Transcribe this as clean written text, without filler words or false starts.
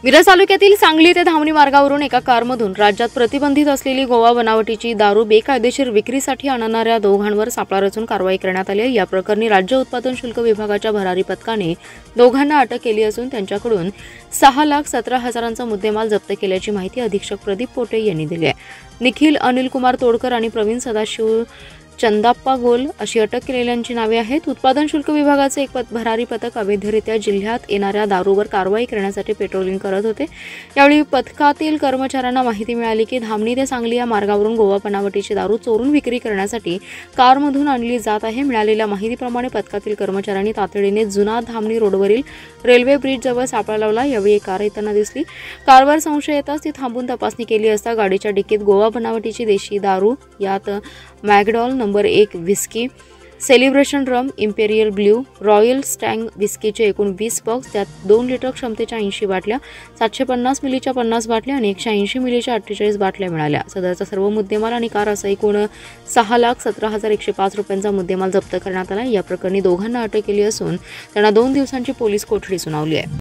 मिरज तालुक्यातील सांगली ते धामणी मार्गावरून एका कारमधून राज्यात प्रतिबंधित असलेली गोवा बनावटीची दारू बेकायदेशीर विक्रीसाठी आणणाऱ्या दोघांवर सापळा रचून कारवाई करण्यात आली आहे। या प्रकरणी राज्य उत्पादन शुल्क विभागाच्या भरारी पथकाने दोघांना अटक केली असून त्यांच्याकडून 6,17,000चा मुद्देमाल जप्त केल्याची माहिती अधीक्षक प्रदीप पोटे यांनी दिली आहे। निखिल अनिल कुमार तोडकर आणि प्रवीण सदाशिव चंदाप्पा गोल अशी अटक केलेल्यांची नावे आहेत। उत्पादन शुल्क विभागाचे एक भरारी पथक अवैधरित्या जिल्ह्यात येणाऱ्या दारूवर कारवाई करण्यासाठी पेट्रोलिंग करत होते। यावेळी पथकातील कर्मचाऱ्यांना माहिती मिळाली की धामणी ते सांगली या मार्गावरून गोवा बनावटीची दारू चोरून विक्री करण्यासाठी कारमधून आणली जात आहे। मिळालेल्या माहितीप्रमाणे पथकातील कर्मचाऱ्यांनी तातडीने जुना धामणी रोडवरील रेल्वे ब्रिज जवळ सापळा लावला। यावेळी एक कार येताना दिसली। कारवर संशय येताच ती थांबून तपासणी केली असता गाडीच्या डिकीत गोवा बनावटीची देशी दारू, यात मॅकडॉल नंबर 1 विस्की, सेलिब्रेशन रम, इम्पेरियल ब्ल्यू, रॉयल स्टँग विस्कीचे एकूण 20 बॉक्स, त्यात 2 लिटर क्षमतेच्या 80 बाटल्या, 750 मिलीच्या 50 बाटल्या आणि 180 मिलीच्या 48 बाटल्या मिळाल्या। सदरचा सर्व मुद्देमाल आणि कार असा एकूण 6,17,105 रुपयांचा मुद्देमाल जप्त करण्यात आला। या प्रकरणी दोघांना अटक केली असून त्यांना 2 दिवसांची पोलीस कोठडी सुनावली आहे।